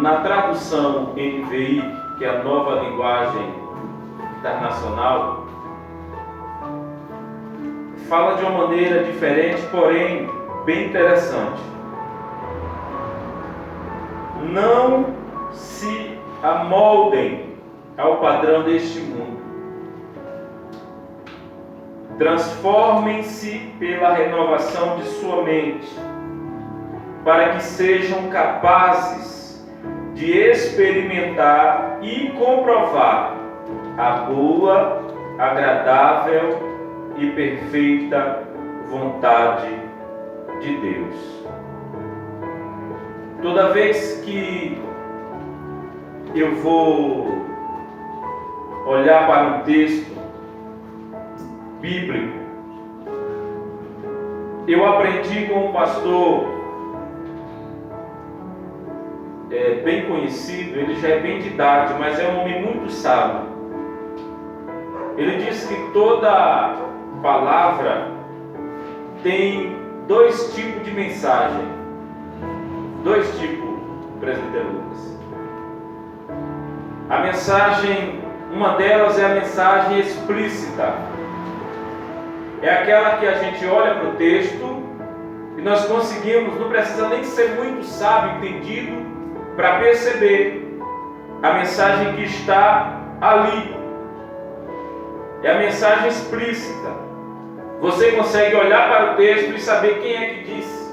na tradução NVI, que é a Nova Linguagem Internacional, fala de uma maneira diferente, porém bem interessante. Não se amoldem ao padrão deste mundo. Transformem-se pela renovação de sua mente, para que sejam capazes de experimentar e comprovar a boa, agradável e perfeita vontade de Deus. Toda vez que eu vou olhar para um texto bíblico, eu aprendi com um pastor bem conhecido, ele já é bem de idade, mas é um homem muito sábio. Ele diz que toda palavra tem dois tipos de mensagem. Dois tipos, presbítero Lucas. A mensagem, uma delas é a mensagem explícita. É aquela que a gente olha para o texto e nós conseguimos, não precisa nem ser muito sábio, entendido, para perceber a mensagem que está ali. É a mensagem explícita. Você consegue olhar para o texto e saber quem é que disse.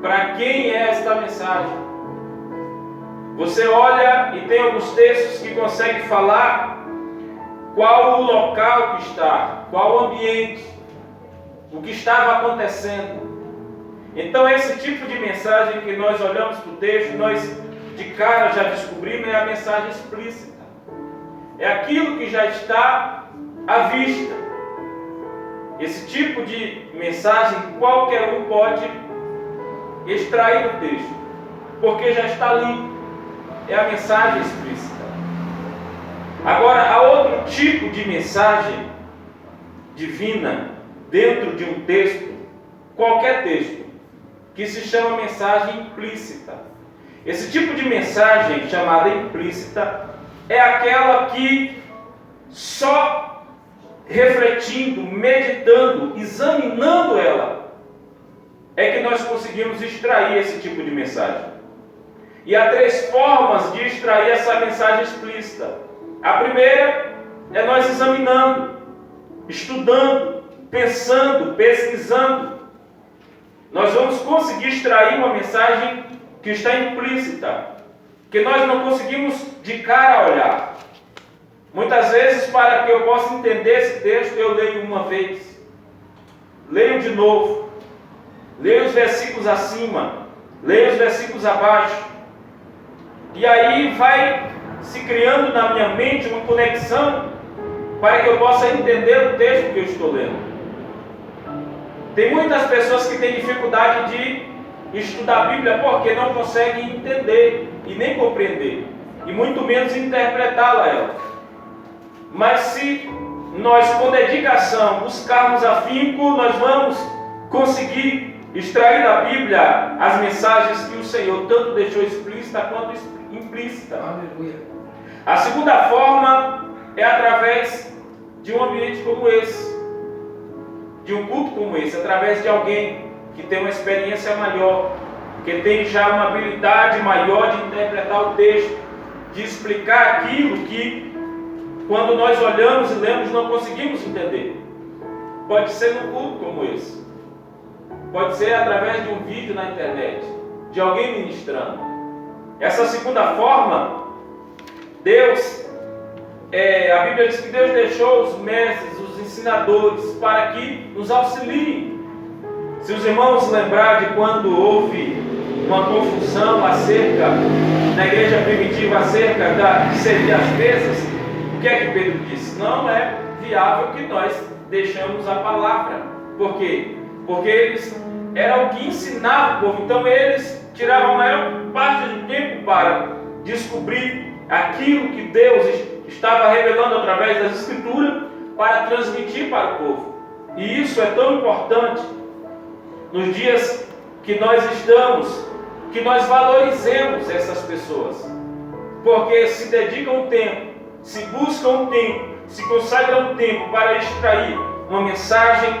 Para quem é esta mensagem? Você olha e tem alguns textos que conseguem falar qual o local que está, qual o ambiente, o que estava acontecendo. Então esse tipo de mensagem que nós olhamos para o texto, nós de cara já descobrimos, é a mensagem explícita. É aquilo que já está à vista. Esse tipo de mensagem qualquer um pode extrair do texto, porque já está ali. É a mensagem explícita. Agora, há outro tipo de mensagem divina dentro de um texto, qualquer texto, que se chama mensagem implícita. Esse tipo de mensagem chamada implícita é aquela que só refletindo, meditando, examinando ela, é que nós conseguimos extrair esse tipo de mensagem. E há três formas de extrair essa mensagem explícita. A primeira é nós examinando, estudando, pensando, pesquisando. Nós vamos conseguir extrair uma mensagem que está implícita, que nós não conseguimos de cara olhar. Muitas vezes, para que eu possa entender esse texto, eu leio uma vez, leio de novo, leio os versículos acima, leio os versículos abaixo, e aí vai se criando na minha mente uma conexão para que eu possa entender o texto que eu estou lendo. Tem muitas pessoas que têm dificuldade de estudar a Bíblia porque não conseguem entender e nem compreender, e muito menos interpretá-la ela. Mas se nós com dedicação buscarmos afinco, nós vamos conseguir extrair da Bíblia as mensagens que o Senhor tanto deixou explícita quanto implícita. Aleluia. A segunda forma é através de um ambiente como esse, de um culto como esse, através de alguém que tem uma experiência maior, que tem já uma habilidade maior de interpretar o texto, de explicar aquilo que, quando nós olhamos e lemos, não conseguimos entender. Pode ser num culto como esse, pode ser através de um vídeo na internet, de alguém ministrando. Essa segunda forma, a Bíblia diz que Deus deixou os mestres, os ensinadores, para que nos auxiliem. Se os irmãos lembrarem de quando houve uma confusão na igreja primitiva acerca de servir as mesas, o que é que Pedro disse? Não é viável que nós deixamos a palavra. Por quê? Porque eles eram o que ensinavam o povo. Então eles tiravam a maior parte do tempo para descobrir aquilo que Deus estava revelando através das Escrituras para transmitir para o povo. E isso é tão importante nos dias que nós estamos, que nós valorizemos essas pessoas, porque se dedicam um tempo, se buscam um tempo, se consagram um tempo para extrair uma mensagem,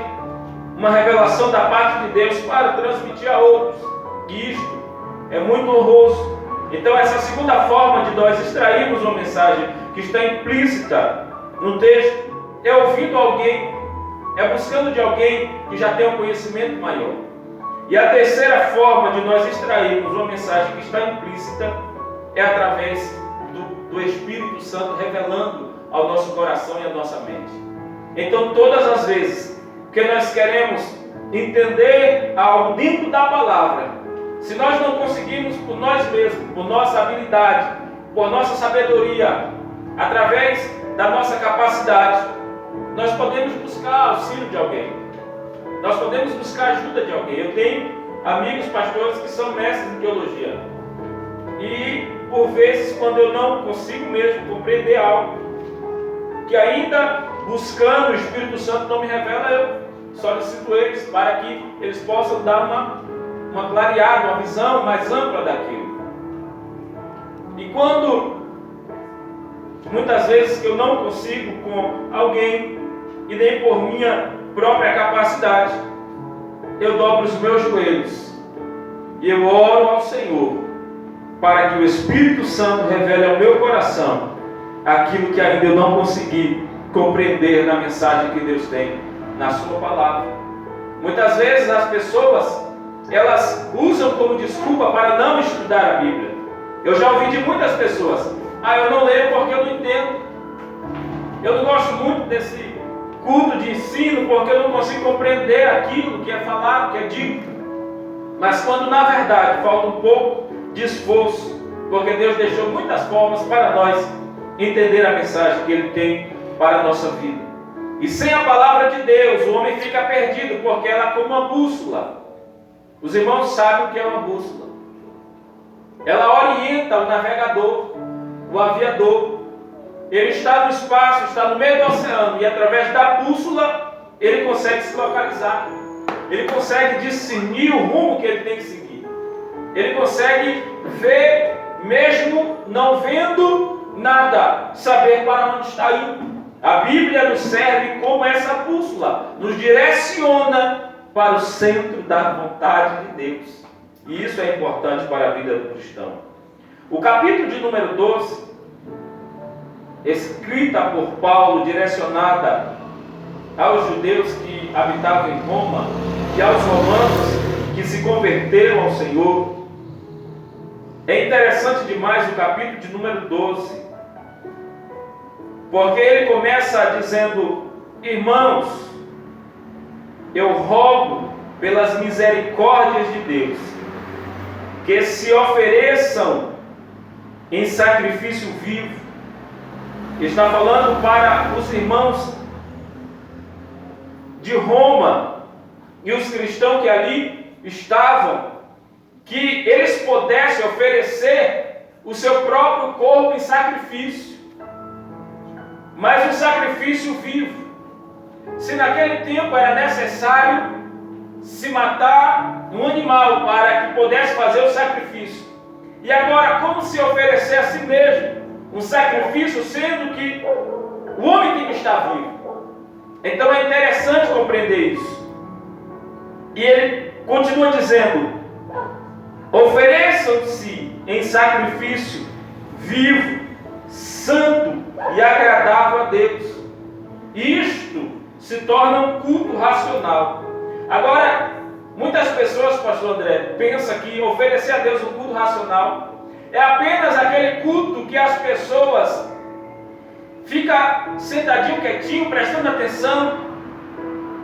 uma revelação da parte de Deus para transmitir a outros. E isto é muito honroso. Então, essa segunda forma de nós extrairmos uma mensagem que está implícita no texto é ouvindo alguém, é buscando de alguém que já tem um conhecimento maior. E a terceira forma de nós extrairmos uma mensagem que está implícita é através do Espírito Santo revelando ao nosso coração e à nossa mente. Então, todas as vezes que nós queremos entender algo dentro da palavra, se nós não conseguirmos por nós mesmos, por nossa habilidade, por nossa sabedoria, através da nossa capacidade, nós podemos buscar auxílio de alguém. Nós podemos buscar ajuda de alguém. Eu tenho amigos pastores que são mestres em teologia. E, por vezes, quando eu não consigo mesmo compreender algo, que ainda buscando o Espírito Santo não me revela, eu solicito eles para que eles possam dar uma clareada, uma visão mais ampla daquilo. E quando, muitas vezes, que eu não consigo com alguém, e nem por minha própria capacidade, eu dobro os meus joelhos e eu oro ao Senhor para que o Espírito Santo revele ao meu coração aquilo que ainda eu não consegui compreender na mensagem que Deus tem na sua palavra. Muitas vezes as pessoas, elas usam como desculpa para não estudar a Bíblia. Eu já ouvi de muitas pessoas: eu não leio porque eu não entendo. Eu não gosto muito desse culto de ensino porque eu não consigo compreender aquilo que é falado, que é dito. Mas quando na verdade falta um pouco de esforço, porque Deus deixou muitas formas para nós entender a mensagem que Ele tem para a nossa vida. E sem a palavra de Deus, o homem fica perdido, porque ela é como uma bússola. Os irmãos sabem o que é uma bússola. Ela orienta o navegador, o aviador. Ele está no espaço, está no meio do oceano, e através da bússola ele consegue se localizar. Ele consegue discernir o rumo que ele tem que seguir. Ele consegue ver, mesmo não vendo nada, saber para onde está indo. A Bíblia nos serve como essa bússola, nos direciona para o centro da vontade de Deus. E isso é importante para a vida do cristão. O capítulo de número 12, escrita por Paulo, direcionada aos judeus que habitavam em Roma e aos romanos que se converteram ao Senhor. É interessante demais o capítulo de número 12, porque ele começa dizendo: irmãos, eu rogo pelas misericórdias de Deus que se ofereçam em sacrifício vivo. Está falando para os irmãos de Roma e os cristãos que ali estavam, que eles pudessem oferecer o seu próprio corpo em sacrifício, mas um sacrifício vivo. Se naquele tempo era necessário se matar um animal para que pudesse fazer o sacrifício, e agora como se oferecer a si mesmo um sacrifício, sendo que o homem tem que estar vivo? Então é interessante compreender isso. E ele continua dizendo: ofereçam-se em sacrifício vivo, santo e agradável a Deus. Isto se torna um culto racional. Agora, muitas pessoas, pastor André, pensam que oferecer a Deus um culto racional é apenas aquele culto que as pessoas ficam sentadinho, quietinho, prestando atenção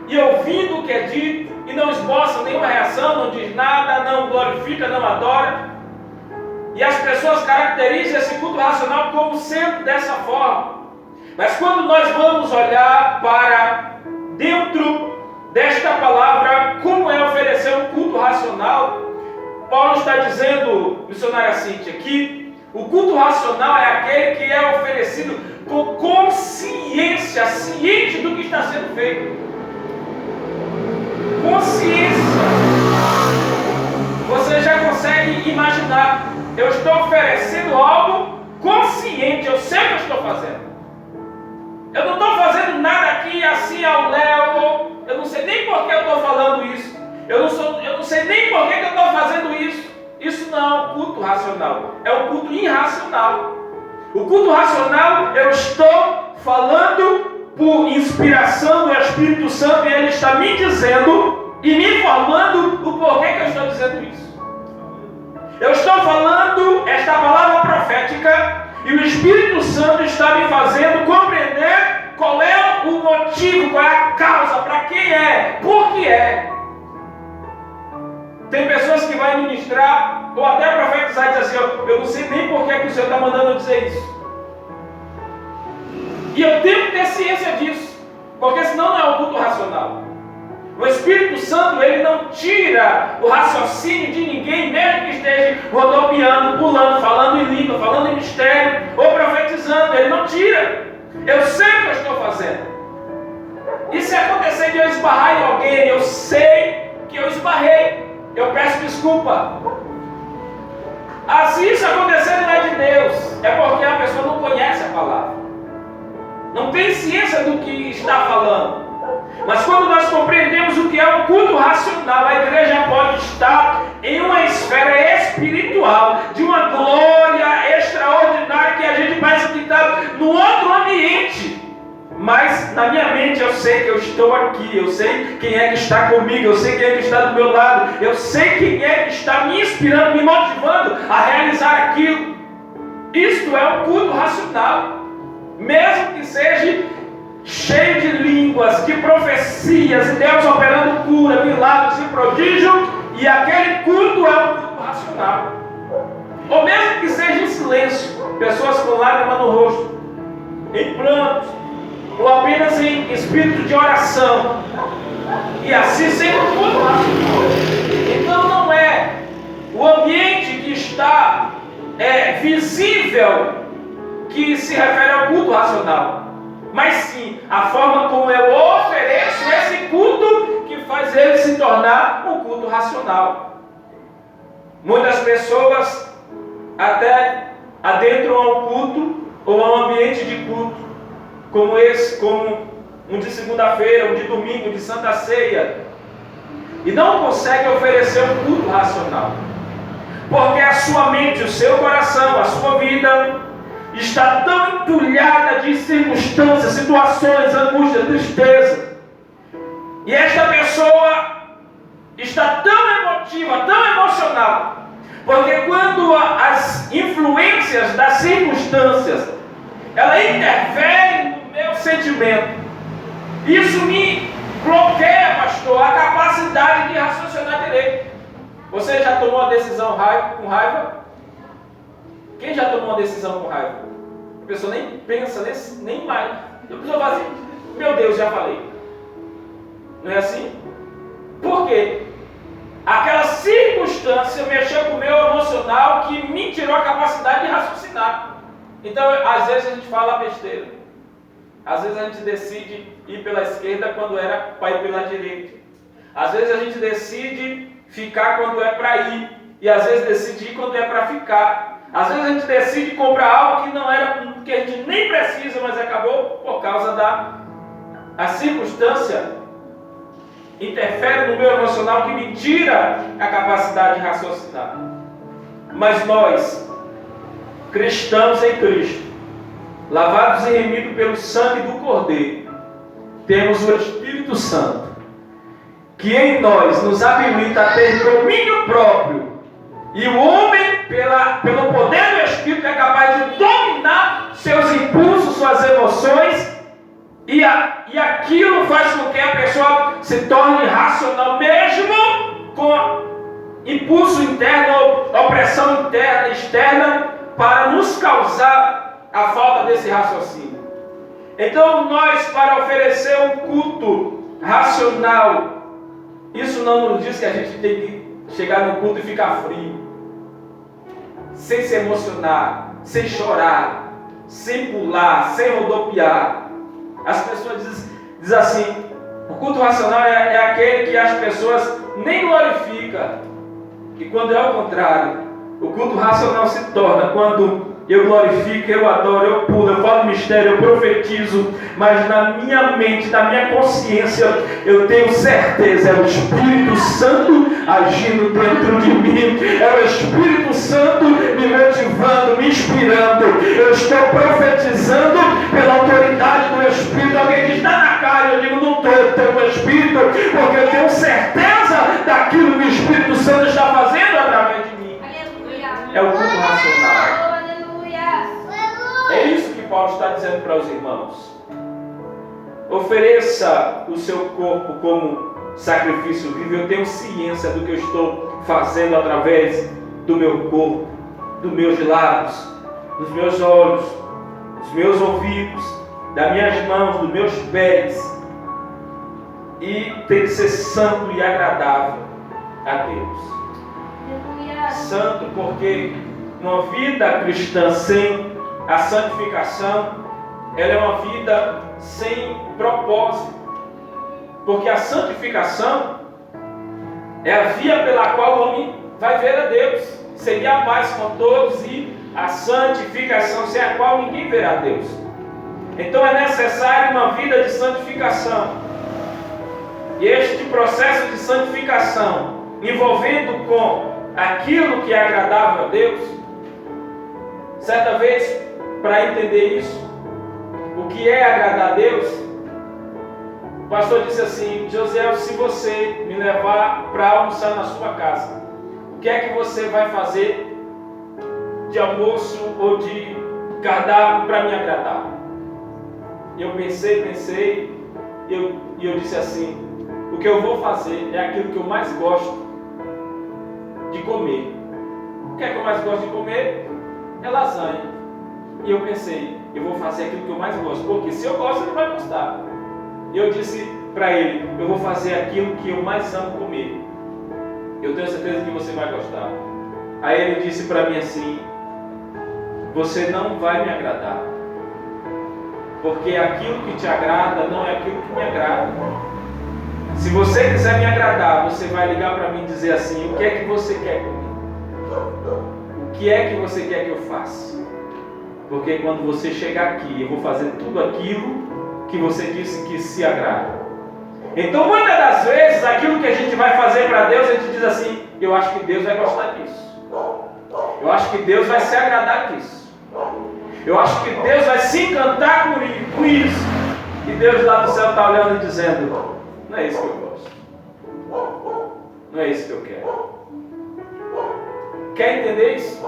e ouvindo o que é dito e não esboçam nenhuma reação, não diz nada, não glorifica, não adora. E as pessoas caracterizam esse culto racional como sendo dessa forma. Mas quando nós vamos olhar para dentro desta palavra, como é oferecer um culto racional, Paulo está dizendo, missionária Cíntia, que o culto racional é aquele que é oferecido com consciência, ciente do que está sendo feito. Consciência. Você já consegue consegue imaginar. Eu estou oferecendo algo consciente, eu sei o que eu estou fazendo. Eu não estou fazendo nada aqui assim ao léu, eu não sei nem por que eu estou falando isso. Eu não sei nem por que eu estou fazendo isso. Isso não é um culto racional, é um culto irracional. O culto racional, eu estou falando por inspiração do Espírito Santo e Ele está me dizendo e me informando o porquê que eu estou dizendo isso. Eu estou falando esta palavra profética e o Espírito Santo está me fazendo compreender qual é o motivo, qual é a causa, para quem é, por que é. Tem pessoas que vão ministrar ou até profetizar e dizer assim, eu não sei nem por que o Senhor está mandando eu dizer isso. E eu tenho que ter ciência disso, porque senão não é um culto racional. O Espírito Santo, ele não tira o raciocínio de ninguém, mesmo que esteja rodopiando, pulando, falando em língua, falando em mistério, ou profetizando, ele não tira. Eu sei o que eu estou fazendo. E se acontecer de eu esbarrar em alguém, eu sei que eu esbarrei, eu peço desculpa. Se isso acontecer não é de Deus, é porque a pessoa não conhece a palavra, não tem ciência do que está falando. Mas quando nós compreendemos o que é um culto racional, a igreja pode estar em uma esfera espiritual, de uma glória extraordinária que a gente pensa que está no outro ambiente. Mas na minha mente eu sei que eu estou aqui, eu sei quem é que está comigo, eu sei quem é que está do meu lado, eu sei quem é que está me inspirando, me motivando a realizar aquilo. Isto é um culto racional, mesmo que seja cheio de línguas, de profecias, e Deus operando cura, milagres e prodígio, e aquele culto é um culto racional. Ou mesmo que seja em silêncio, pessoas com lágrimas no rosto, em prantos, ou apenas em espírito de oração, e assim sendo um culto racional. Então não é o ambiente que está visível que se refere ao culto racional, mas sim a forma como eu ofereço esse culto que faz ele se tornar um culto racional. Muitas pessoas até adentram a um culto ou a um ambiente de culto como esse, como um de segunda-feira, um de domingo, um de Santa Ceia, e não conseguem oferecer um culto racional, porque a sua mente, o seu coração, a sua vida está tão entulhada de circunstâncias, situações, angústia, tristeza. E esta pessoa está tão emotiva, tão emocional, porque quando as influências das circunstâncias, ela interfere no meu sentimento, isso me bloqueia, pastor, a capacidade de raciocinar direito. Você já tomou uma decisão com raiva? Quem já tomou uma decisão com raiva? A pessoa nem pensa, nem mais. A pessoa fala assim, meu Deus, já falei. Não é assim? Por quê? Aquela circunstância mexeu com o meu emocional que me tirou a capacidade de raciocinar. Então, às vezes a gente fala besteira. Às vezes a gente decide ir pela esquerda quando era para ir pela direita. Às vezes a gente decide ficar quando é para ir. E às vezes decide ir quando é para ficar. Às vezes a gente decide comprar algo que não era, que a gente nem precisa, mas acabou por causa da circunstância. Interfere no meu emocional que me tira a capacidade de raciocinar. Mas nós, cristãos em Cristo, lavados e remidos pelo sangue do Cordeiro, temos o Espírito Santo, que em nós nos habilita a ter domínio próprio. E o homem, pelo poder do Espírito, é capaz de dominar seus impulsos, suas emoções, e aquilo faz com que a pessoa se torne racional, mesmo com impulso interno ou opressão interna e externa, para nos causar a falta desse raciocínio. Então nós, para oferecer um culto racional, isso não nos diz que a gente tem que chegar no culto e ficar frio, sem se emocionar, sem chorar, sem pular, sem rodopiar. As pessoas dizem assim, o culto racional é aquele que as pessoas nem glorificam, que quando é ao contrário, o culto racional se torna quando eu glorifico, eu adoro, eu pulo, eu falo mistério, eu profetizo, mas na minha mente, na minha consciência, eu tenho certeza, é o Espírito Santo agindo dentro de mim, é o Espírito Santo me motivando, me inspirando, eu estou profetizando pela autoridade do Espírito. Alguém diz, está na cara, eu digo, não estou, eu tenho o Espírito, porque eu tenho certeza daquilo que o Espírito Santo está fazendo através de mim. É o culto racional. É isso que Paulo está dizendo para os irmãos. Ofereça o seu corpo como sacrifício vivo. Eu tenho ciência do que eu estou fazendo através do meu corpo, dos meus lábios, dos meus olhos, dos meus ouvidos, das minhas mãos, dos meus pés. E tem que ser santo e agradável a Deus. Santo porque uma vida cristã sem a santificação, ela é uma vida sem propósito. Porque a santificação é a via pela qual o homem vai ver a Deus. Seria a paz com todos e a santificação sem a qual ninguém verá a Deus. Então é necessário uma vida de santificação. E este processo de santificação, envolvendo com aquilo que é agradável a Deus, certa vez, para entender isso, o que é agradar a Deus, o pastor disse assim: José, se você me levar para almoçar na sua casa, o que é que você vai fazer de almoço ou de cardápio para me agradar? E eu pensei, e eu disse assim: o que eu vou fazer é aquilo que eu mais gosto de comer. O que é que eu mais gosto de comer? É lasanha. E eu pensei, eu vou fazer aquilo que eu mais gosto, porque se eu gosto, ele vai gostar. E eu disse para ele, eu vou fazer aquilo que eu mais amo comer. Eu tenho certeza que você vai gostar. Aí ele disse para mim assim: você não vai me agradar, porque aquilo que te agrada não é aquilo que me agrada. Se você quiser me agradar, você vai ligar para mim e dizer assim: o que é que você quer comer? O que é que você quer que eu faça? Porque quando você chegar aqui, eu vou fazer tudo aquilo que você disse que se agrada. Então, muitas das vezes, aquilo que a gente vai fazer para Deus, a gente diz assim: eu acho que Deus vai gostar disso. Eu acho que Deus vai se agradar disso. Eu acho que Deus vai se encantar com isso. E Deus lá do céu está olhando e dizendo: não é isso que eu gosto. Não é isso que eu quero. Quer entender isso?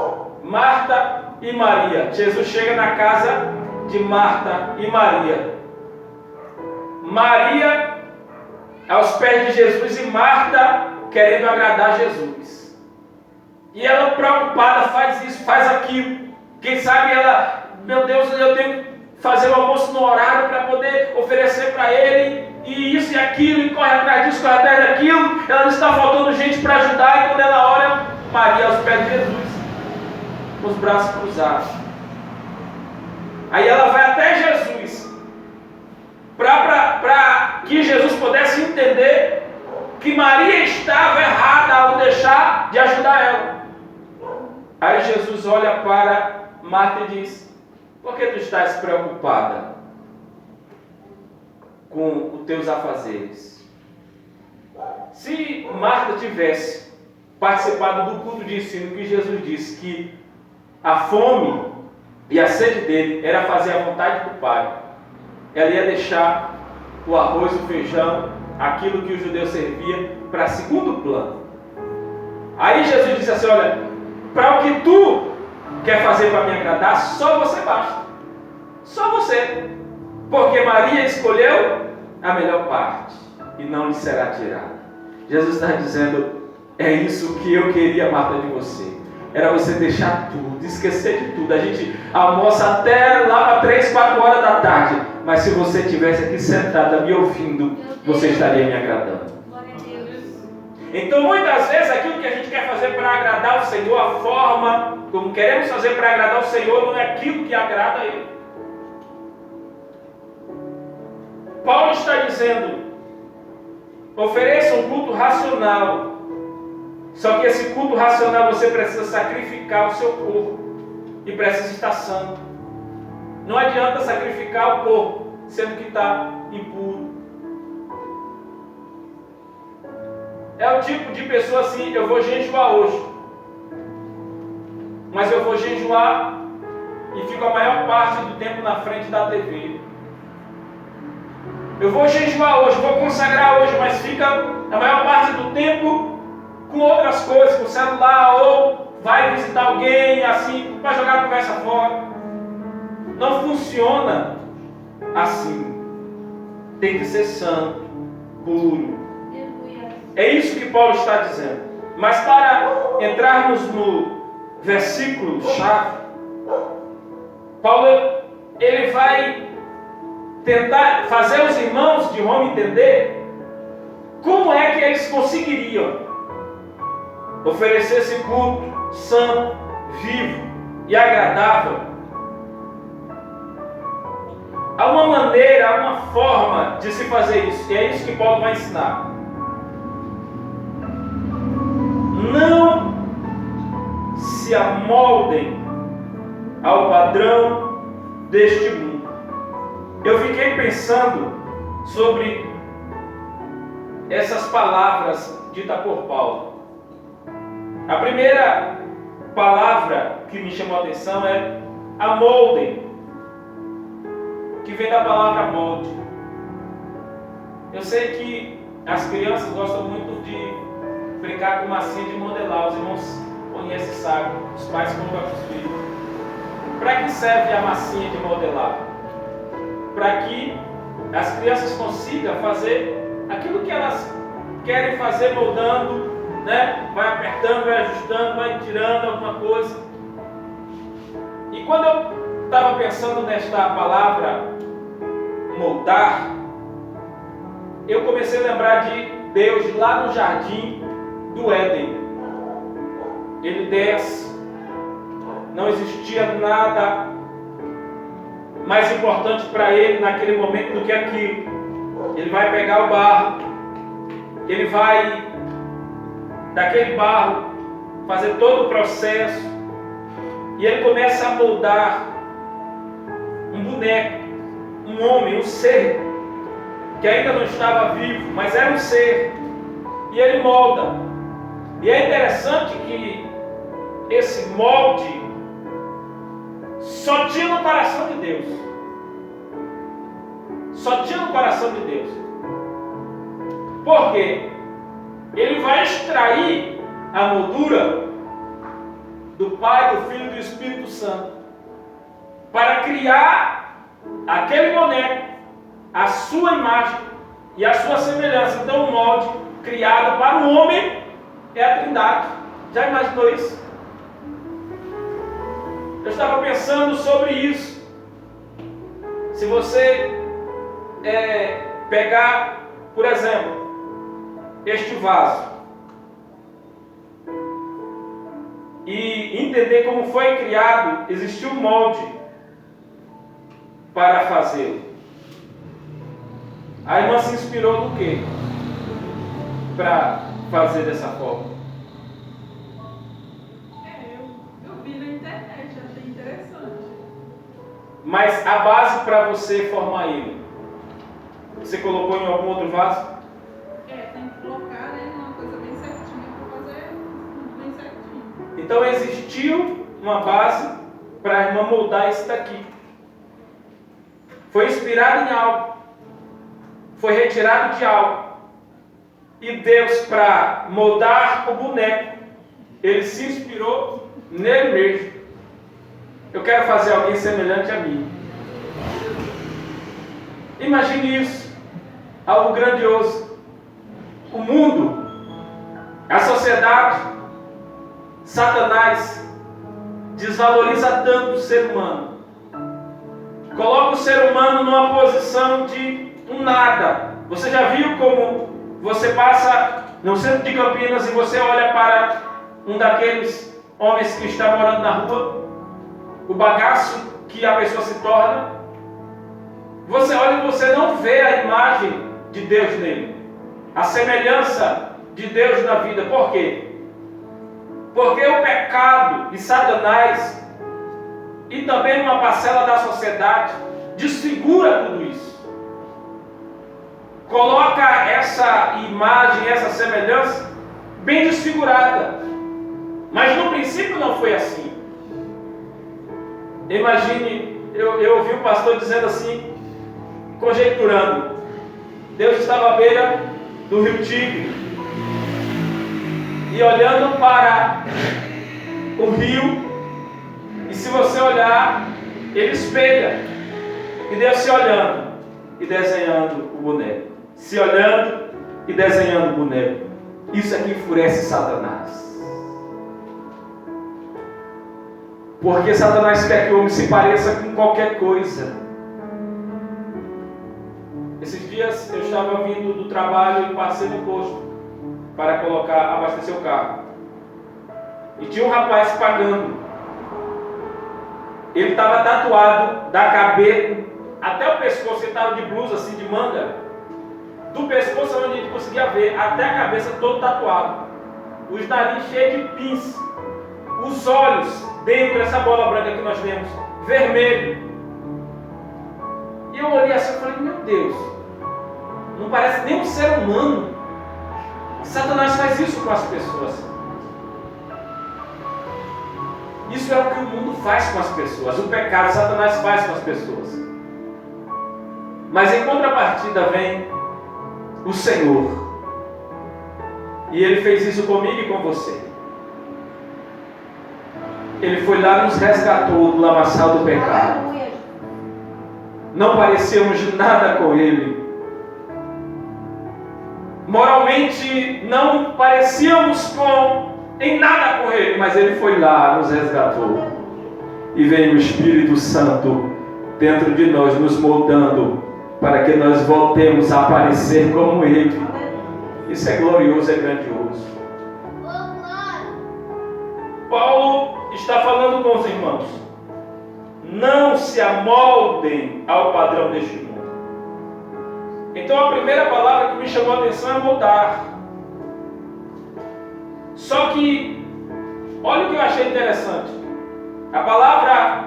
Marta e Maria. Jesus chega na casa de Marta e Maria. Maria aos pés de Jesus e Marta querendo agradar Jesus. E ela preocupada faz isso, faz aquilo. Quem sabe ela, meu Deus, eu tenho que fazer o almoço no horário para poder oferecer para ele, e isso e aquilo, e corre atrás disso, corre atrás daquilo. Ela está faltando gente para ajudar, e quando ela olha, Maria aos pés de Jesus, com os braços cruzados. Aí ela vai até Jesus, para que Jesus pudesse entender que Maria estava errada ao deixar de ajudar ela. Aí Jesus olha para Marta e diz: por que tu estás preocupada com os teus afazeres? Se Marta tivesse participado do culto de ensino que Jesus disse que a fome e a sede dele era fazer a vontade do Pai, ela ia deixar o arroz, o feijão, aquilo que o judeu servia, para segundo plano. Aí Jesus disse assim: olha, para o que tu quer fazer para me agradar, só você basta. Só você. Porque Maria escolheu a melhor parte e não lhe será tirada. Jesus está dizendo: é isso que eu queria, Marta, de você. Era você deixar tudo, esquecer de tudo. A gente almoça até lá para 3, 4 horas da tarde. Mas se você estivesse aqui sentada me ouvindo, você estaria me agradando. Então, muitas vezes, aquilo que a gente quer fazer para agradar o Senhor, a forma como queremos fazer para agradar o Senhor, não é aquilo que agrada a Ele. Paulo está dizendo: ofereça um culto racional, Só que esse culto racional você precisa sacrificar o seu corpo e precisa estar santo. Não adianta sacrificar o corpo sendo que está impuro. É o tipo de pessoa assim: eu vou jejuar hoje, mas eu vou jejuar e fico a maior parte do tempo na frente da TV. Eu vou jejuar hoje, vou consagrar hoje, mas fica a maior parte do tempo com outras coisas, com o celular, ou vai visitar alguém, assim, vai jogar a conversa fora. Não funciona assim. Tem que ser santo, puro. É isso que Paulo está dizendo. Mas para entrarmos no versículo chave, Paulo, ele vai tentar fazer os irmãos de Roma entender como é que eles conseguiriam oferecer esse culto santo, vivo e agradável. Há uma maneira, há uma forma de se fazer isso, e é isso que Paulo vai ensinar. Não se amoldem ao padrão deste mundo. Eu fiquei pensando sobre essas palavras ditas por Paulo. A primeira palavra que me chamou a atenção é amoldem, que vem da palavra molde. Eu sei que as crianças gostam muito de brincar com massinha de modelar. Os irmãos conhecem e sabem, os pais colocam para os filhos. Para que serve a massinha de modelar? Para que as crianças consigam fazer aquilo que elas querem fazer, moldando, né? Vai apertando, vai ajustando, vai tirando alguma coisa. E quando eu estava pensando nesta palavra moldar, eu comecei a lembrar de Deus lá no jardim do Éden. Ele desce, não existia nada mais importante para ele naquele momento do que aquilo. Ele vai pegar o barro, ele vai daquele barro fazer todo o processo, e ele começa a moldar um boneco, um homem, um ser que ainda não estava vivo, mas era um ser, e ele molda. E é interessante que esse molde só tinha no coração de Deus. Só tinha no coração de Deus. Por quê? Ele vai extrair a moldura do Pai, do Filho e do Espírito Santo para criar aquele boneco, a sua imagem e a sua semelhança. Então o molde criado para o homem é a Trindade. Já imaginou isso? Eu estava pensando sobre isso. Se você pegar, por exemplo, este vaso e entender como foi criado, existiu um molde para fazê-lo. A irmã se inspirou no quê? Para fazer dessa forma. Eu vi na internet, achei interessante. Mas a base para você formar ele, você colocou em algum outro vaso? Tem que colocar, né, uma coisa bem certinha para fazer bem certinho. Então existiu uma base para a irmã moldar isso daqui. Foi inspirado em algo. Foi retirado de algo. E Deus, para moldar o boneco, Ele se inspirou nele mesmo. Eu quero fazer alguém semelhante a mim. Imagine isso. Algo grandioso. O mundo, a sociedade, Satanás desvaloriza tanto o ser humano. Coloca o ser humano numa posição de um nada. Você já viu como você passa no centro de Campinas e você olha para um daqueles homens que está morando na rua? O bagaço que a pessoa se torna. Você olha e você não vê a imagem de Deus nele, a semelhança de Deus na vida. Por quê? Porque o pecado e Satanás, e também uma parcela da sociedade, desfigura tudo isso. Coloca essa imagem, essa semelhança bem desfigurada. Mas no princípio não foi assim. Imagine, eu ouvi o pastor dizendo assim, conjecturando. Deus estava à beira do rio Tigre e olhando para o rio, e se você olhar, ele espelha. E Deus se olhando e desenhando o boneco. Se olhando e desenhando o boneco. Isso é que enfurece Satanás. Porque Satanás quer que o homem se pareça com qualquer coisa. Esses dias eu estava vindo do trabalho e passei no posto para abastecer o carro. E tinha um rapaz pagando. Ele estava tatuado da cabeça até o pescoço, ele estava de blusa assim, de manga. Do pescoço onde a gente conseguia ver, até a cabeça todo tatuado. Os nariz cheios de pins. Os olhos dentro dessa bola branca que nós temos, vermelho. E eu olhei assim e falei, meu Deus, não parece nem um ser humano. Satanás faz isso com as pessoas. Isso é o que o mundo faz com as pessoas. O pecado, Satanás faz com as pessoas. Mas em contrapartida vem o Senhor. E Ele fez isso comigo e com você. Ele foi lá e nos resgatou do lamaçal do pecado. Não parecíamos nada com Ele. Moralmente não parecíamos em nada com Ele, mas Ele foi lá, nos resgatou. E veio o Espírito Santo dentro de nós, nos moldando, para que nós voltemos a aparecer como Ele. Isso é glorioso, é grandioso. Paulo está falando com os irmãos. Não se amoldem ao padrão deste mundo. Então a primeira palavra que me chamou a atenção é moldar. Só que, olha o que eu achei interessante. A palavra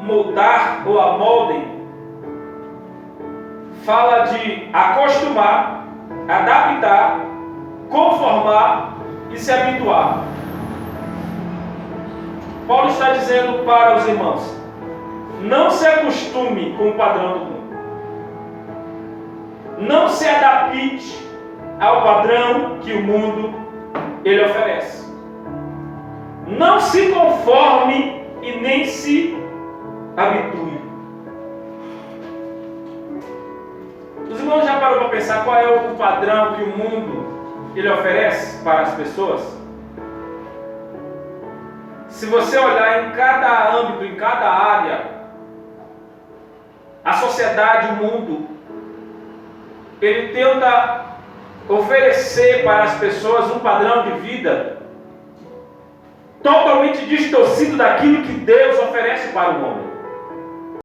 moldar ou amoldem fala de acostumar, adaptar, conformar e se habituar. Paulo está dizendo para os irmãos: não se acostume com o padrão do mundo. Não se adapte ao padrão que o mundo ele oferece. Não se conforme e nem se habitue. Os irmãos já pararam para pensar qual é o padrão que o mundo ele oferece para as pessoas? Se você olhar em cada âmbito, em cada área, a sociedade, o mundo, ele tenta oferecer para as pessoas um padrão de vida totalmente distorcido daquilo que Deus oferece para o homem.